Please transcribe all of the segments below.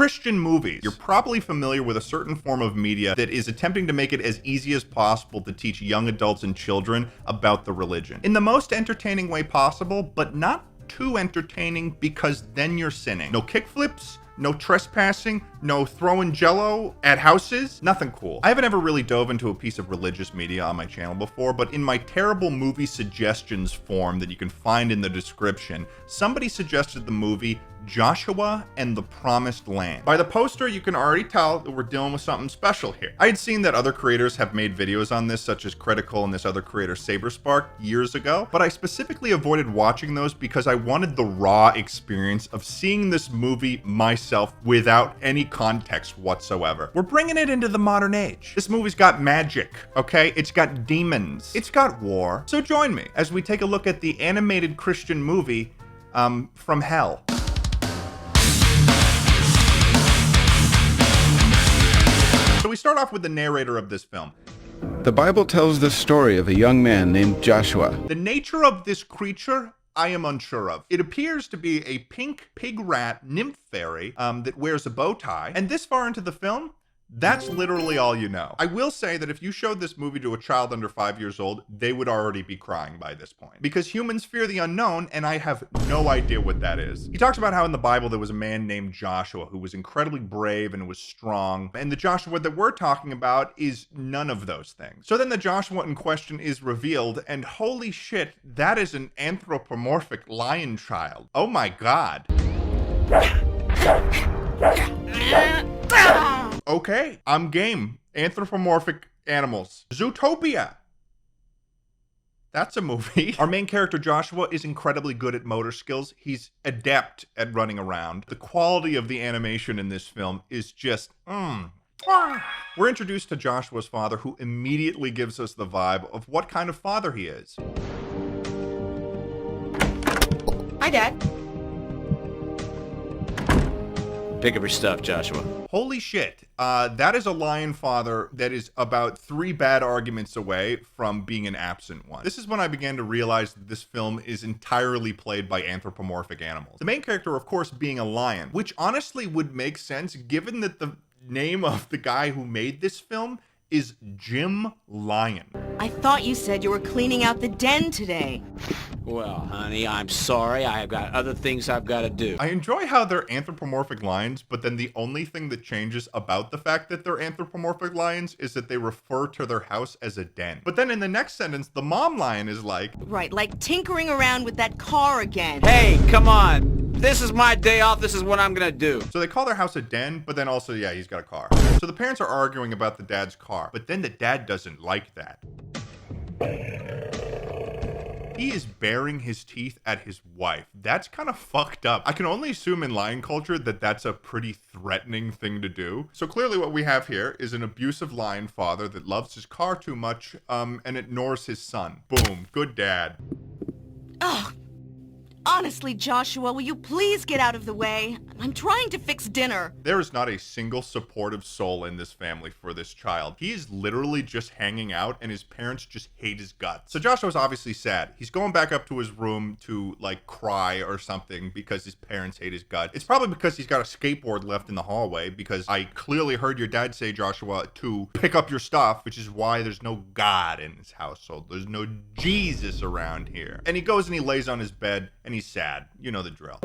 Christian movies. You're probably familiar with a certain form of media that is attempting to make it as easy as possible to teach young adults and children about the religion in the most entertaining way possible, but not too entertaining because then you're sinning. No kickflips, no trespassing, no throwing jello at houses, nothing cool. I haven't ever really dove into a piece of religious media on my channel before, but in my terrible movie suggestions form that you can find in the description, somebody suggested the movie Joshua and the Promised Land. By the poster, you can already tell that we're dealing with something special here. I had seen that other creators have made videos on this, such as Critical and this other creator, Saberspark, years ago, but I specifically avoided watching those because I wanted the raw experience of seeing this movie myself without any context whatsoever. We're bringing it into the modern age. This movie's got magic, okay? It's got demons. It's got war. So join me as we take a look at the animated Christian movie, from hell. So we start off with the narrator of this film. The Bible tells the story of a young man named Joshua. The nature of this creature, I am unsure of. It appears to be a pink pig rat nymph fairy that wears a bow tie. And this far into the film, that's literally all you know. I will say that if you showed this movie to a child under 5 years old, they would already be crying by this point. Because humans fear the unknown, and I have no idea what that is. He talks about how in the Bible there was a man named Joshua who was incredibly brave and was strong. And the Joshua that we're talking about is none of those things. So then the Joshua in question is revealed, and holy shit, that is an anthropomorphic lion child. Oh my God. Okay, I'm game. Anthropomorphic animals. Zootopia. That's a movie. Our main character, Joshua, is incredibly good at motor skills. He's adept at running around. The quality of the animation in this film is just, We're introduced to Joshua's father, who immediately gives us the vibe of what kind of father he is. Hi, Dad. Pick up your stuff, Joshua. Holy shit. That is a lion father that is about 3 bad arguments away from being an absent one. This is when I began to realize that this film is entirely played by anthropomorphic animals. The main character, of course, being a lion, which honestly would make sense given that the name of the guy who made this film is Jim Lion. I thought you said you were cleaning out the den today. Well, honey, I'm sorry. I have got other things I've got to do. I enjoy how they're anthropomorphic lions, but then the only thing that changes about the fact that they're anthropomorphic lions is that they refer to their house as a den. But then in the next sentence, the mom lion is like... Right, like tinkering around with that car again. Hey, come on. This is my day off. This is what I'm gonna do. So they call their house a den, but then also, yeah, he's got a car. So the parents are arguing about the dad's car, but then the dad doesn't like that. He is baring his teeth at his wife. That's kind of fucked up. I can only assume in lion culture that that's a pretty threatening thing to do. So clearly what we have here is an abusive lion father that loves his car too much and ignores his son. Boom. Good dad. Ugh. Honestly, Joshua, will you please get out of the way? I'm trying to fix dinner. There is not a single supportive soul in this family for this child. He is literally just hanging out and his parents just hate his guts. So Joshua's obviously sad. He's going back up to his room to like cry or something because his parents hate his gut. It's probably because he's got a skateboard left in the hallway, because I clearly heard your dad say, Joshua, to pick up your stuff, which is why there's no God in his household. There's no Jesus around here. And he goes and he lays on his bed and he's sad. You know the drill.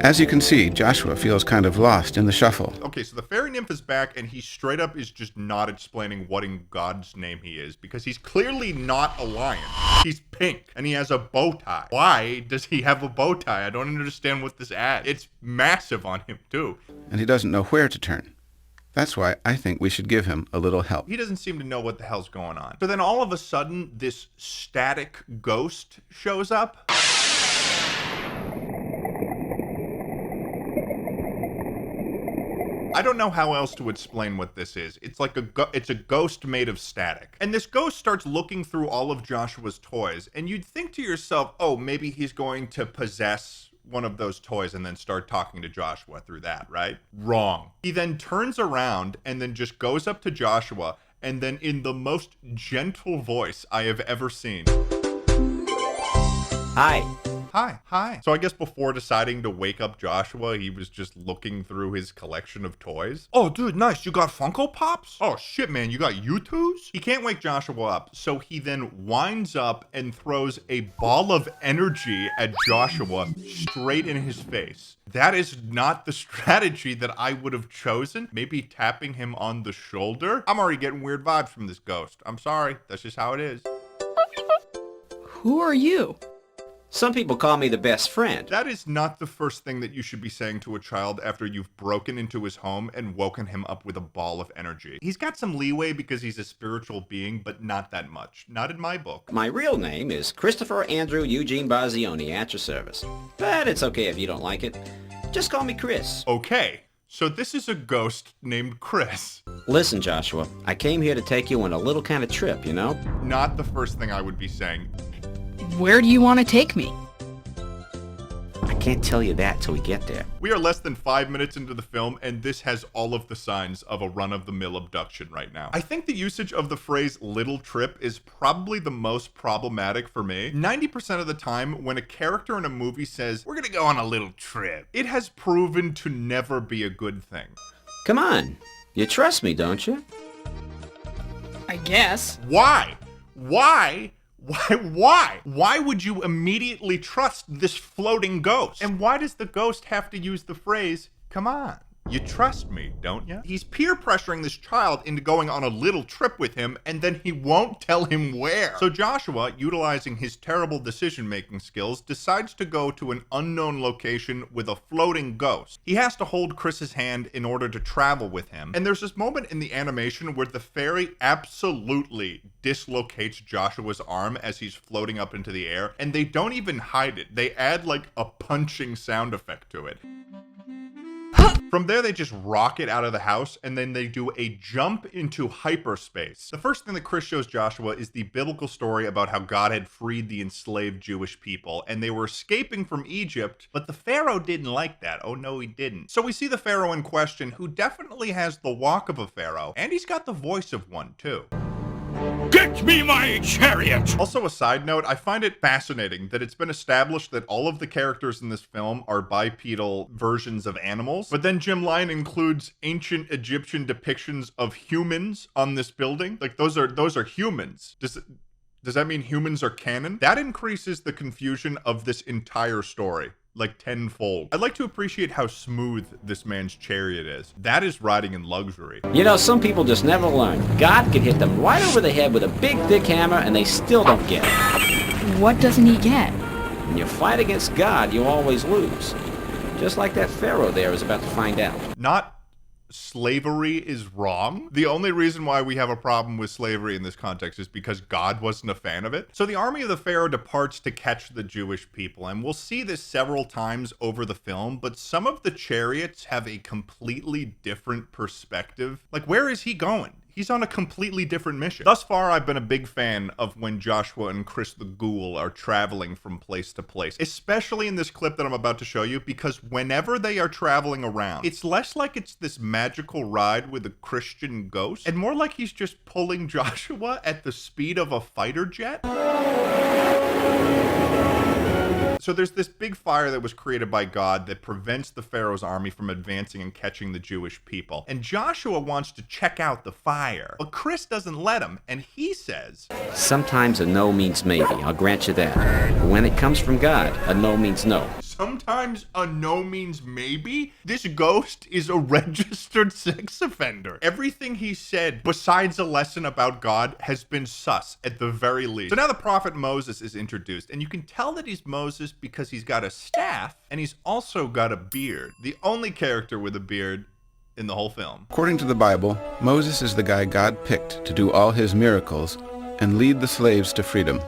As you can see, Joshua feels kind of lost in the shuffle. Okay, so the fairy nymph is back, and he straight up is just not explaining what in God's name he is, because he's clearly not a lion. He's pink, and he has a bow tie. Why does he have a bow tie? I don't understand what this adds. It's massive on him, too. And he doesn't know where to turn. That's why I think we should give him a little help. He doesn't seem to know what the hell's going on. So then all of a sudden, this static ghost shows up. I don't know how else to explain what this is. It's like it's a ghost made of static. And this ghost starts looking through all of Joshua's toys, and you'd think to yourself, oh, maybe he's going to possess one of those toys and then start talking to Joshua through that, right? Wrong. He then turns around and then just goes up to Joshua, and then in the most gentle voice I have ever seen. Hi. Hi. So I guess before deciding to wake up Joshua, he was just looking through his collection of toys. Oh, dude, nice. You got Funko Pops? Oh, shit, man. You got U2s? He can't wake Joshua up, so he then winds up and throws a ball of energy at Joshua straight in his face. That is not the strategy that I would have chosen. Maybe tapping him on the shoulder. I'm already getting weird vibes from this ghost. I'm sorry. That's just how it is. Who are you? Some people call me the best friend. That is not the first thing that you should be saying to a child after you've broken into his home and woken him up with a ball of energy. He's got some leeway because he's a spiritual being, but not that much. Not in my book. My real name is Christopher Andrew Eugene Bazioni, at your service. But it's okay if you don't like it. Just call me Chris. Okay, so this is a ghost named Chris. Listen, Joshua, I came here to take you on a little kind of trip, you know? Not the first thing I would be saying. Where do you want to take me? I can't tell you that till we get there. We are less than 5 minutes into the film, and this has all of the signs of a run-of-the-mill abduction right now. I think the usage of the phrase little trip is probably the most problematic for me. 90% of the time, when a character in a movie says, we're gonna go on a little trip, it has proven to never be a good thing. Come on. You trust me, don't you? I guess. Why? Why would you immediately trust this floating ghost? And why does the ghost have to use the phrase, come on? You trust me, don't you? He's peer pressuring this child into going on a little trip with him, and then he won't tell him where. So Joshua, utilizing his terrible decision-making skills, decides to go to an unknown location with a floating ghost. He has to hold Chris's hand in order to travel with him. And there's this moment in the animation where the fairy absolutely dislocates Joshua's arm as he's floating up into the air, and they don't even hide it. They add like a punching sound effect to it. From there, they just rocket out of the house, and then they do a jump into hyperspace. The first thing that Chris shows Joshua is the biblical story about how God had freed the enslaved Jewish people, and they were escaping from Egypt, but the Pharaoh didn't like that. Oh no, he didn't. So we see the Pharaoh in question, who definitely has the walk of a Pharaoh, and he's got the voice of one too. Get me my chariot! Also, a side note, I find it fascinating that it's been established that all of the characters in this film are bipedal versions of animals, but then Jim Lyon includes ancient Egyptian depictions of humans on this building. Like, those are humans. Does that mean humans are canon? That increases the confusion of this entire story, like tenfold. I'd like to appreciate how smooth this man's chariot is. That is riding in luxury. You know, some people just never learn. God could hit them right over the head with a big, thick hammer, and they still don't get it. What doesn't he get? When you fight against God, you always lose. Just like that Pharaoh there is about to find out. Not slavery is wrong. The only reason why we have a problem with slavery in this context is because God wasn't a fan of it. So the army of the Pharaoh departs to catch the Jewish people, and we'll see this several times over the film, but some of the chariots have a completely different perspective. Like, where is he going? He's on a completely different mission. Thus far, I've been a big fan of when Joshua and Chris the Ghoul are traveling from place to place, especially in this clip that I'm about to show you, because whenever they are traveling around, it's less like it's this magical ride with a Christian ghost, and more like he's just pulling Joshua at the speed of a fighter jet. So there's this big fire that was created by God that prevents the Pharaoh's army from advancing and catching the Jewish people. And Joshua wants to check out the fire, but Chris doesn't let him, and he says, Sometimes a no means maybe, I'll grant you that. But when it comes from God, a no means no. sometimes a no means maybe. This ghost is a registered sex offender. Everything he said, besides a lesson about God, has been sus at the very least. So now the prophet Moses is introduced, and you can tell that he's Moses because he's got a staff, and he's also got a beard. The only character with a beard in the whole film. According to the Bible, Moses is the guy God picked to do all his miracles and lead the slaves to freedom.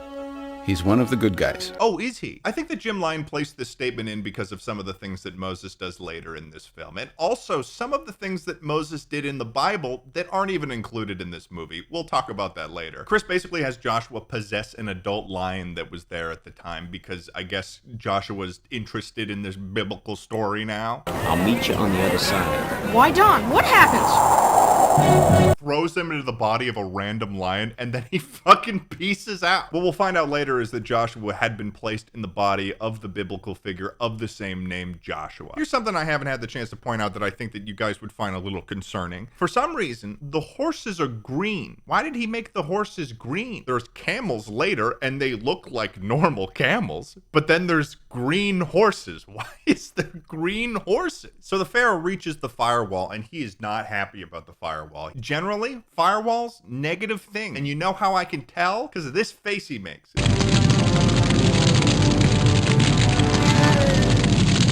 He's one of the good guys. Oh, is he? I think that Jim Lyon placed this statement in because of some of the things that Moses does later in this film, and also some of the things that Moses did in the Bible that aren't even included in this movie. We'll talk about that later. Chris basically has Joshua possess an adult lion that was there at the time because I guess Joshua's interested in this biblical story now. I'll meet you on the other side. Why, Don? What happens? throws them into the body of a random lion, and then he fucking pieces out. What we'll find out later is that Joshua had been placed in the body of the biblical figure of the same name, Joshua. Here's something I haven't had the chance to point out that I think that you guys would find a little concerning. For some reason, the horses are green. Why did he make the horses green? There's camels later, and they look like normal camels, but then there's green horses. Why is there green horses? So the Pharaoh reaches the firewall, and he is not happy about the firewall. Generally, firewalls, negative thing. And you know how I can tell? Because of this face he makes.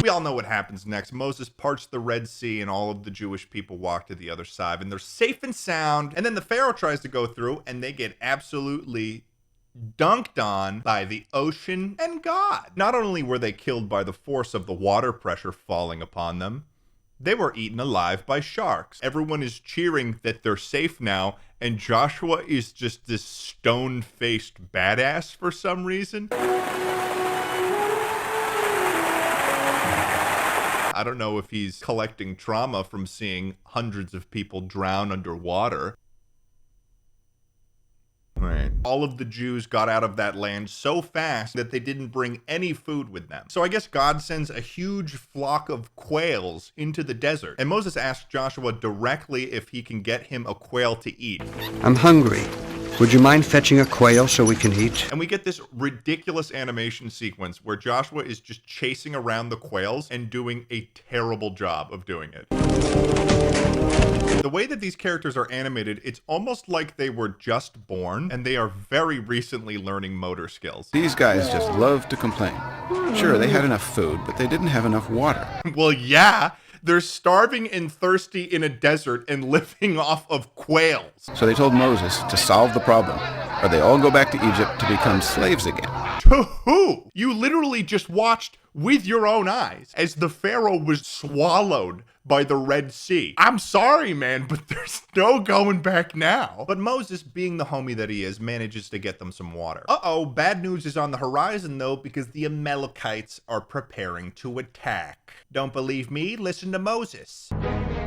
We all know what happens next. Moses parts the Red Sea and all of the Jewish people walk to the other side, and they're safe and sound. And then the Pharaoh tries to go through, and they get absolutely dunked on by the ocean and God. Not only were they killed by the force of the water pressure falling upon them, they were eaten alive by sharks. Everyone is cheering that they're safe now, and Joshua is just this stone-faced badass for some reason. I don't know if he's collecting trauma from seeing hundreds of people drown underwater. Right. All of the Jews got out of that land so fast that they didn't bring any food with them. So I guess God sends a huge flock of quails into the desert. And Moses asks Joshua directly if he can get him a quail to eat. I'm hungry. Would you mind fetching a quail so we can eat? And we get this ridiculous animation sequence where Joshua is just chasing around the quails and doing a terrible job of doing it. The way that these characters are animated, it's almost like they were just born and they are very recently learning motor skills. These guys just love to complain. Sure, they had enough food, but they didn't have enough water. Well, yeah. They're starving and thirsty in a desert and living off of quails. So they told Moses to solve the problem, or they all go back to Egypt to become slaves again. To who? You literally just watched with your own eyes as the Pharaoh was swallowed by the Red Sea. I'm sorry, man, but there's no going back now. But Moses, being the homie that he is, manages to get them some water. Uh-oh, bad news is on the horizon, though, because the Amalekites are preparing to attack. Don't believe me? Listen to Moses.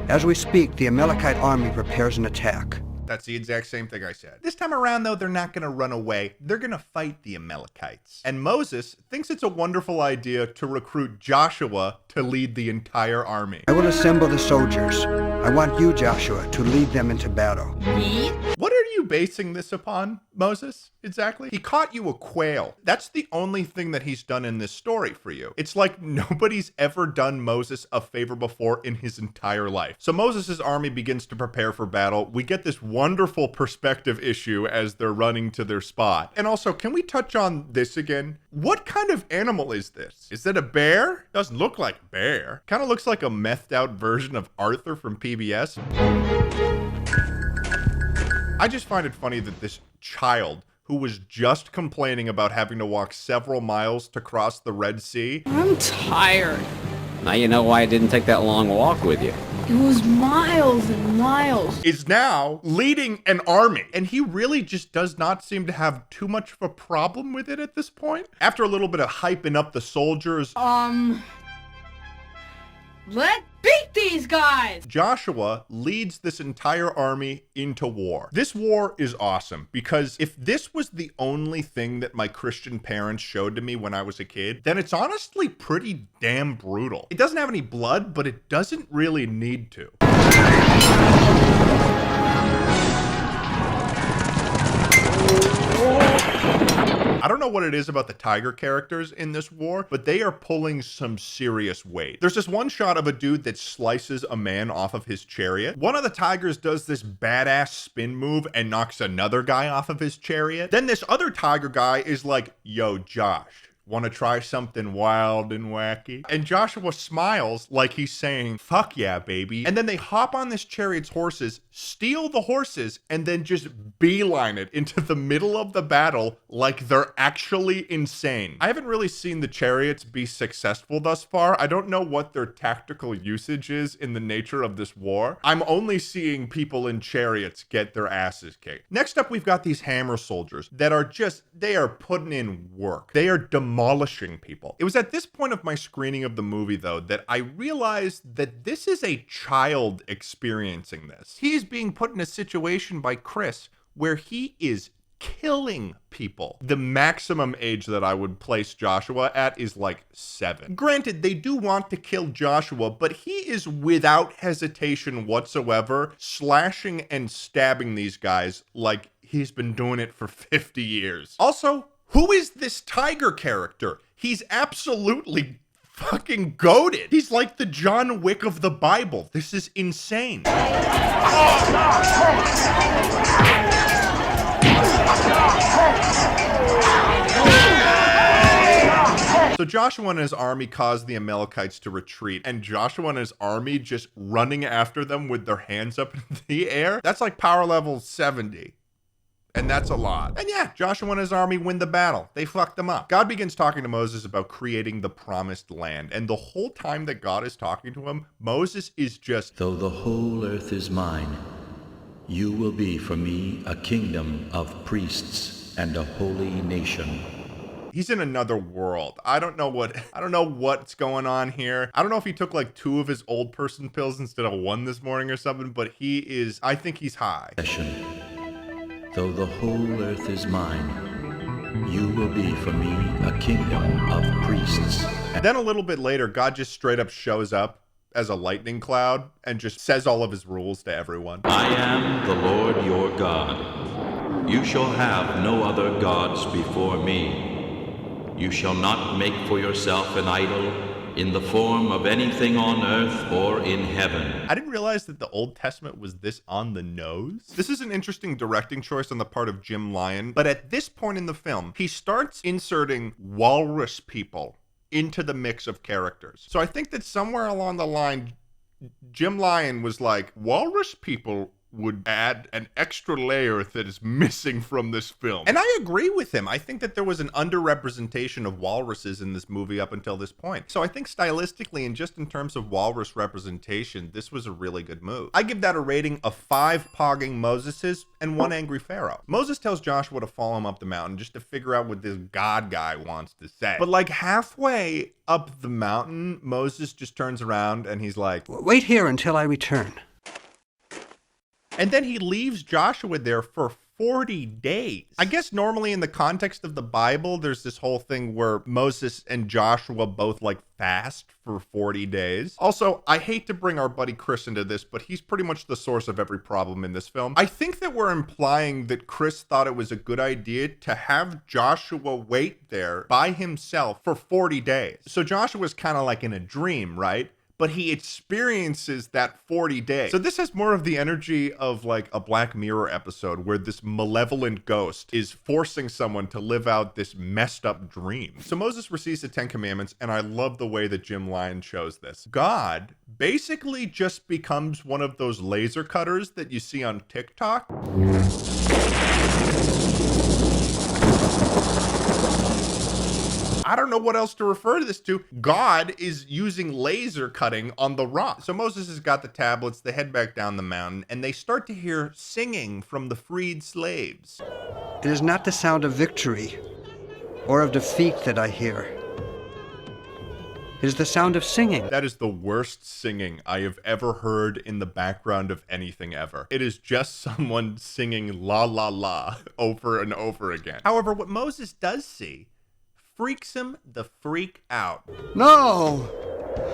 As we speak, the Amalekite army prepares an attack. That's the exact same thing I said. This time around, though, they're not going to run away. They're going to fight the Amalekites. And Moses thinks it's a wonderful idea to recruit Joshua to lead the entire army. I will assemble the soldiers. I want you, Joshua, to lead them into battle. Me? What are you basing this upon, Moses? Exactly. He caught you a quail. That's the only thing that he's done in this story for you. It's like nobody's ever done Moses a favor before in his entire life. So Moses' army begins to prepare for battle. We get this wonderful perspective issue as they're running to their spot. And also, can we touch on this again? What kind of animal is this? Is that a bear? Doesn't look like a bear. Kind of looks like a methed out version of Arthur from PBS. I just find it funny that this child who was just complaining about having to walk several miles to cross the Red Sea. I'm tired. Now you know why I didn't take that long walk with you. It was miles and miles. Is now leading an army. And he really just does not seem to have too much of a problem with it at this point. After a little bit of hyping up the soldiers, Let's beat these guys! Joshua leads this entire army into war. This war is awesome because if this was the only thing that my Christian parents showed to me when I was a kid, then it's honestly pretty damn brutal. It doesn't have any blood, but it doesn't really need to. I don't know what it is about the tiger characters in this war, but they are pulling some serious weight. There's this one shot of a dude that slices a man off of his chariot. One of the tigers does this badass spin move and knocks another guy off of his chariot. Then this other tiger guy is like, yo, Josh, want to try something wild and wacky? And Joshua smiles like he's saying, fuck yeah, baby. And then they hop on this chariot's horses, steal the horses, and then just beeline it into the middle of the battle like they're actually insane. I haven't really seen the chariots be successful thus far. I don't know what their tactical usage is in the nature of this war. I'm only seeing people in chariots get their asses kicked. Next up, we've got these hammer soldiers that are they are putting in work. They are demolishing demolishing people. It was at this point of my screening of the movie, though, that I realized that this is a child experiencing this. He is being put in a situation by Chris where he is killing people. The maximum age that I would place Joshua at is like 7. Granted, they do want to kill Joshua, but he is without hesitation whatsoever slashing and stabbing these guys like he's been doing it for 50 years. Also, who is this tiger character? He's absolutely fucking goated. He's like the John Wick of the Bible. This is insane. So Joshua and his army caused the Amalekites to retreat, and Joshua and his army just running after them with their hands up in the air. That's like power level 70. And that's a lot. And yeah, Joshua and his army win the battle. They fucked them up. God begins talking to Moses about creating the promised land. And the whole time that God is talking to him, Moses is just, though the whole earth is mine, you will be for me a kingdom of priests and a holy nation. he's in another world. I don't know what's going on here. I don't know if he took like 2 of his old person pills instead of 1 this morning or something, but I think he's high. Though the whole earth is mine, you will be for me a kingdom of priests. And then a little bit later, God just straight up shows up as a lightning cloud and just says all of his rules to everyone. I am the Lord your God. You shall have no other gods before me. You shall not make for yourself an idol in the form of anything on earth or in heaven. I didn't realize that the Old Testament was this on the nose. This is an interesting directing choice on the part of Jim Lyon, but at this point in the film, he starts inserting walrus people into the mix of characters. So I think that somewhere along the line, Jim Lyon was like, walrus people would add an extra layer that is missing from this film. And I agree with him. I think that there was an underrepresentation of walruses in this movie up until this point. So I think stylistically and just in terms of walrus representation, this was a really good move. I give that a rating of 5 pogging Moseses and 1 angry Pharaoh. Moses tells Joshua to follow him up the mountain just to figure out what this God guy wants to say. But like halfway up the mountain, Moses just turns around and he's like, "Wait here until I return." And then he leaves Joshua there for 40 days. I guess normally in the context of the Bible, there's this whole thing where Moses and Joshua both like fast for 40 days. Also, I hate to bring our buddy Chris into this, but he's pretty much the source of every problem in this film. I think that we're implying that Chris thought it was a good idea to have Joshua wait there by himself for 40 days. So Joshua's kind of like in a dream, right? But he experiences that 40 days. So this has more of the energy of like a Black Mirror episode where this malevolent ghost is forcing someone to live out this messed up dream. So Moses receives the 10 Commandments, and I love the way that Jim Lyon shows this. God basically just becomes one of those laser cutters that you see on TikTok. I don't know what else to refer to this to. God is using laser cutting on the rock. So Moses has got the tablets, they head back down the mountain, and they start to hear singing from the freed slaves. It is not the sound of victory or of defeat that I hear. It is the sound of singing. That is the worst singing I have ever heard in the background of anything ever. It is just someone singing la la la over and over again. However, what Moses does see freaks him the freak out. No!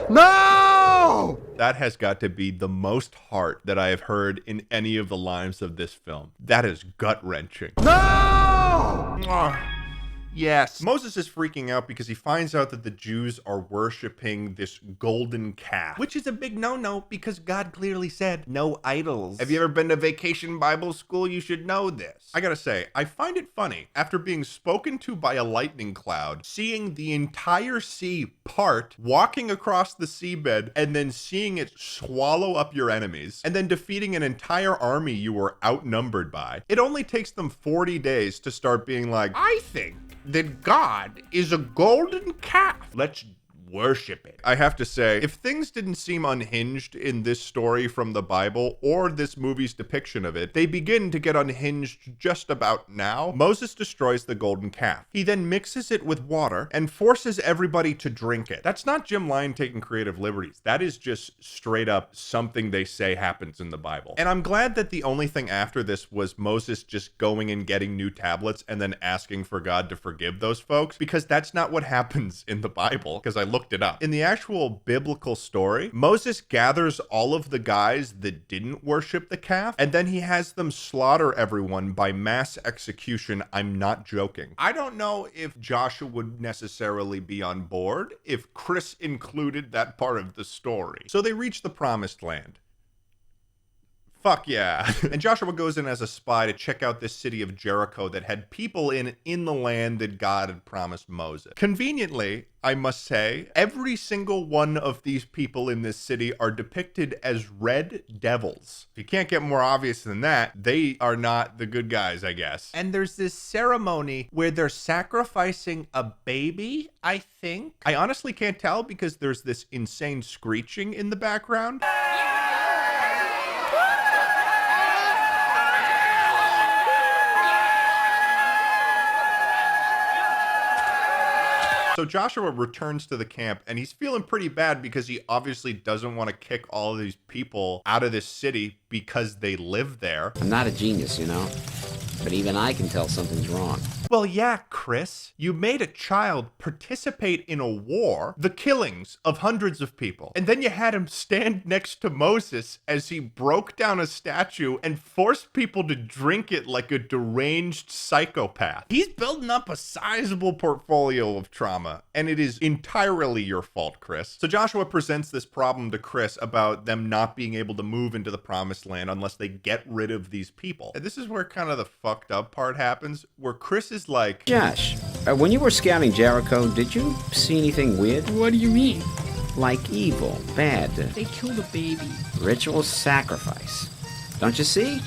No! That has got to be the most heart that I have heard in any of the lines of this film. That is gut-wrenching. No! Yes. Moses is freaking out because he finds out that the Jews are worshiping this golden calf, which is a big no-no because God clearly said no idols. Have you ever been to vacation Bible school? You should know this. I gotta say, I find it funny, after being spoken to by a lightning cloud, seeing the entire sea part, walking across the seabed, and then seeing it swallow up your enemies, and then defeating an entire army you were outnumbered by. It only takes them 40 days to start being like, I think that God is a golden calf. Let's worship it. I have to say, if things didn't seem unhinged in this story from the Bible or this movie's depiction of it, they begin to get unhinged just about now. Moses destroys the golden calf. He then mixes it with water and forces everybody to drink it. That's not Jim Lyon taking creative liberties. That is just straight up something they say happens in the Bible. And I'm glad that the only thing after this was Moses just going and getting new tablets and then asking for God to forgive those folks, because that's not what happens in the Bible, because I looked it up. In the actual biblical story, Moses gathers all of the guys that didn't worship the calf, and then he has them slaughter everyone by mass execution. I'm not joking. I don't know if Joshua would necessarily be on board if Chris included that part of the story. So they reach the promised land. Fuck yeah. And Joshua goes in as a spy to check out this city of Jericho that had people in the land that God had promised Moses. Conveniently, I must say, every single one of these people in this city are depicted as red devils. If you can't get more obvious than that, they are not the good guys, I guess. And there's this ceremony where they're sacrificing a baby, I think. I honestly can't tell because there's this insane screeching in the background. So Joshua returns to the camp and he's feeling pretty bad because he obviously doesn't want to kick all of these people out of this city because they live there. I'm not a genius, you know, but even I can tell something's wrong. Well, yeah, Chris, you made a child participate in a war, the killings of hundreds of people, and then you had him stand next to Moses as he broke down a statue and forced people to drink it like a deranged psychopath. He's building up a sizable portfolio of trauma, and it is entirely your fault, Chris. So Joshua presents this problem to Chris about them not being able to move into the promised land unless they get rid of these people. And this is where kind of the fucked up part happens, where Chris is like, Josh, when you were scouting Jericho, did you see anything weird? What do you mean? Like evil, bad, They killed a baby. ritual sacrifice. Don't you see?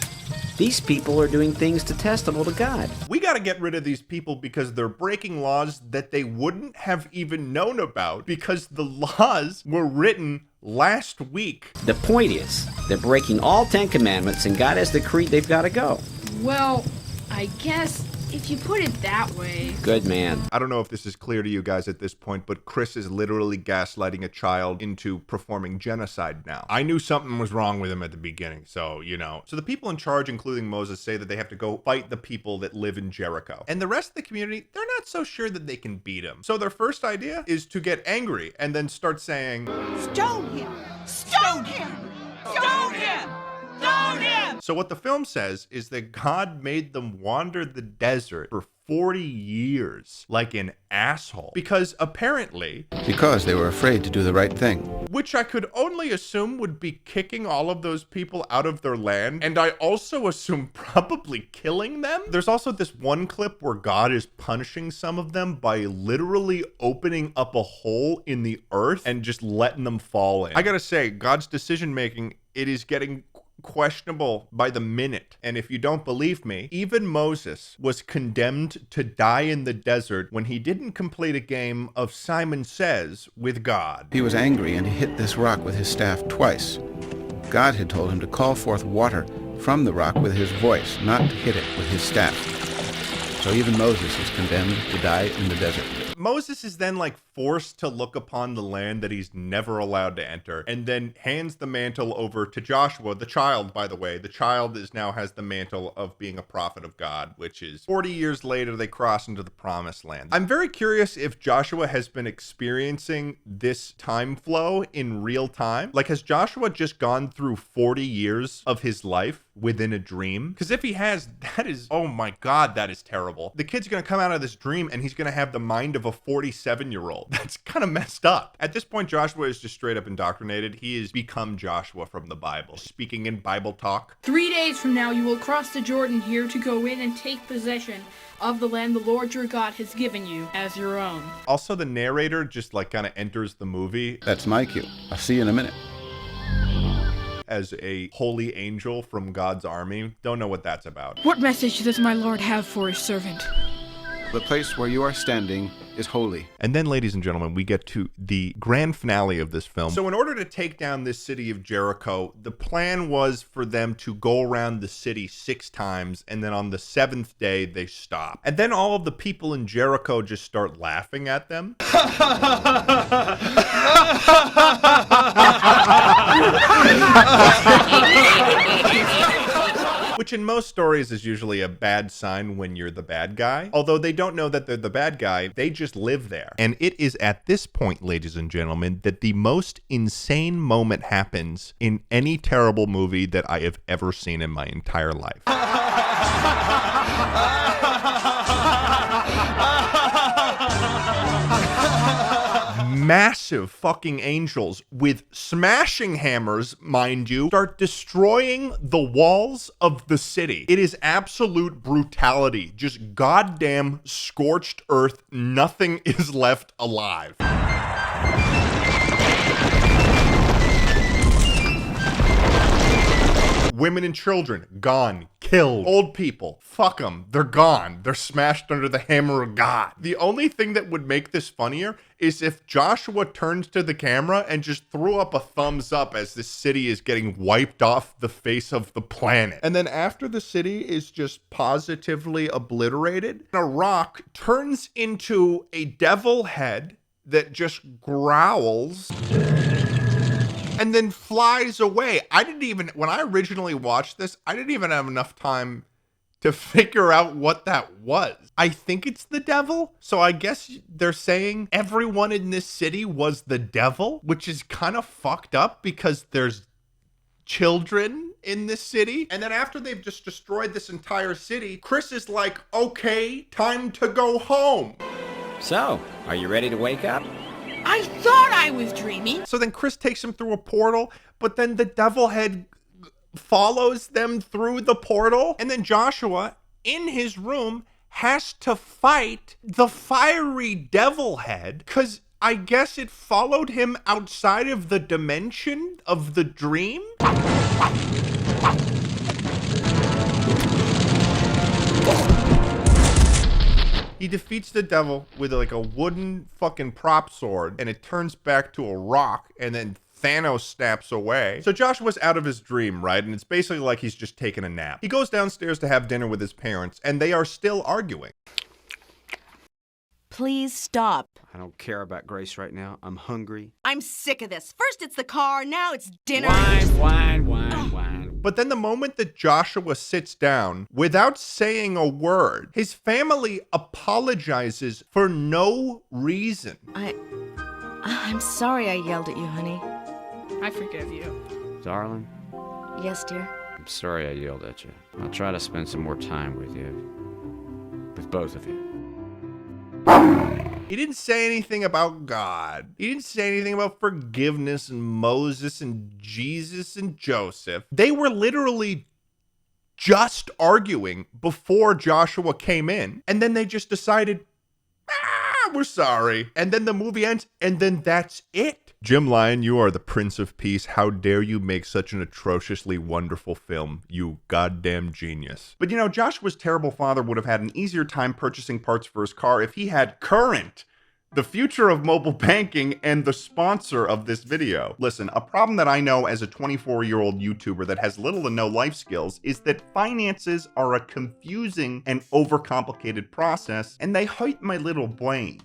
These people are doing things detestable to God. we gotta get rid of these people because they're breaking laws that they wouldn't have even known about because the laws were written last week. The point is, they're breaking all 10 commandments and God has decreed they've got to go. Well, I guess if you put it that way. Good man. I don't know if this is clear to you guys at this point, but Chris is literally gaslighting a child into performing genocide now. I knew something was wrong with him at the beginning, so, you know. So the people in charge, including Moses, say that they have to go fight the people that live in Jericho. And the rest of the community, they're not so sure that they can beat him. So their first idea is to get angry and then start saying, Stone him! Stone him! Stone him! Stone him! So what the film says is that God made them wander the desert for 40 years like an asshole. Because apparently, because they were afraid to do the right thing. which I could only assume would be kicking all of those people out of their land, and I also assume probably killing them. There's also this one clip where God is punishing some of them by literally opening up a hole in the earth and just letting them fall in. I gotta say, God's decision making, it is getting questionable by the minute. And if you don't believe me, even Moses was condemned to die in the desert when he didn't complete a game of Simon Says with God. He was angry and he hit this rock with his staff twice. God had told him to call forth water from the rock with his voice, not to hit it with his staff. So even Moses is condemned to die in the desert. Moses is then like forced to look upon the land that he's never allowed to enter, and then hands the mantle over to Joshua, the child, by the way. The child now has the mantle of being a prophet of God, which is 40 years later, they cross into the promised land. I'm very curious if Joshua has been experiencing this time flow in real time. Like, has Joshua just gone through 40 years of his life within a dream? Because if he has, that is, oh my God, that is terrible. The kid's gonna come out of this dream and he's gonna have the mind of a 47-year-old. That's kind of messed up. At this point, Joshua is just straight up indoctrinated. He has become Joshua from the Bible, speaking in Bible talk. 3 days from now, you will cross the Jordan here to go in and take possession of the land the Lord your God has given you as your own. Also, the narrator just like kind of enters the movie That's my cue. I'll see you in a minute. as a holy angel from God's army. Don't know what that's about. What message does my Lord have for his servant? The place where you are standing is holy. And then, ladies and gentlemen, we get to the grand finale of this film. So in order to take down this city of Jericho, the plan was for them to go around the city 6 times, and then on the 7th day, they stop. And then all of the people in Jericho just start laughing at them. Which in most stories is usually a bad sign when you're the bad guy. Although they don't know that they're the bad guy, they just live there. And it is at this point, ladies and gentlemen, that the most insane moment happens in any terrible movie that I have ever seen in my entire life. Massive fucking angels with smashing hammers, mind you, start destroying the walls of the city. It is absolute brutality. Just goddamn scorched earth. Nothing is left alive. Women and children, gone, killed. Old people, fuck them, they're gone. They're smashed under the hammer of God. The only thing that would make this funnier is if Joshua turns to the camera and just threw up a thumbs up as this city is getting wiped off the face of the planet. And then after the city is just positively obliterated, a rock turns into a devil head that just growls and then flies away. When I originally watched this, I didn't even have enough time to figure out what that was. I think it's the devil. So I guess they're saying everyone in this city was the devil, which is kind of fucked up because there's children in this city. And then after they've just destroyed this entire city, Chris is like, okay, time to go home. So, are you ready to wake up? I thought I was dreaming. So then Chris takes him through a portal, but then the devil head follows them through the portal. And then Joshua, in his room, has to fight the fiery devil head because I guess it followed him outside of the dimension of the dream. He defeats the devil with like a wooden fucking prop sword, and it turns back to a rock, and then Thanos snaps away. So Joshua's out of his dream, right? And it's basically like he's just taking a nap. He goes downstairs to have dinner with his parents, and they are still arguing. Please stop. I don't care about Grace right now. I'm hungry. I'm sick of this. First it's the car, now it's dinner. Wine. But then the moment that Joshua sits down, without saying a word, his family apologizes for no reason. I'm sorry I yelled at you, honey. I forgive you. Darling, Yes, dear? I'm sorry I yelled at you. I'll try to spend some more time with you. With both of you. He didn't say anything about God. He didn't say anything about forgiveness and Moses and Jesus and Joseph. They were literally just arguing before Joshua came in. And then they just decided, we're sorry. And then the movie ends, and then that's it. Jim Lyon, you are the Prince of Peace. How dare you make such an atrociously wonderful film, you goddamn genius. But you know, Joshua's terrible father would have had an easier time purchasing parts for his car if he had Current, the future of mobile banking and the sponsor of this video. Listen, a problem that I know as a 24-year-old YouTuber that has little to no life skills is that finances are a confusing and overcomplicated process, and they hurt my little brain.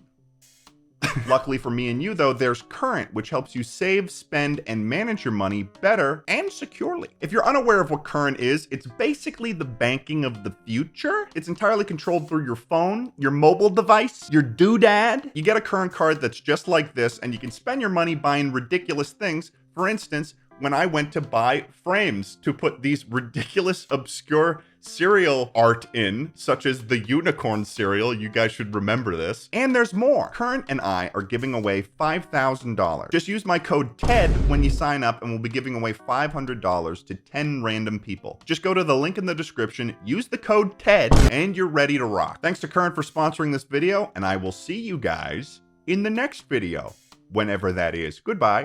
Luckily for me and you, though, there's Current, which helps you save, spend, and manage your money better and securely. If you're unaware of what Current is, it's basically the banking of the future. It's entirely controlled through your phone, your mobile device, your doodad. You get a Current card that's just like this, and you can spend your money buying ridiculous things. For instance, when I went to buy frames to put these ridiculous, obscure cereal art in, such as the unicorn cereal. You guys should remember this. And there's more. Current and I are giving away $5,000. Just use my code TED when you sign up, and we'll be giving away $500 to 10 random people. Just go to the link in the description, use the code TED, and you're ready to rock. Thanks to Current for sponsoring this video, and I will see you guys in the next video, whenever that is. Goodbye.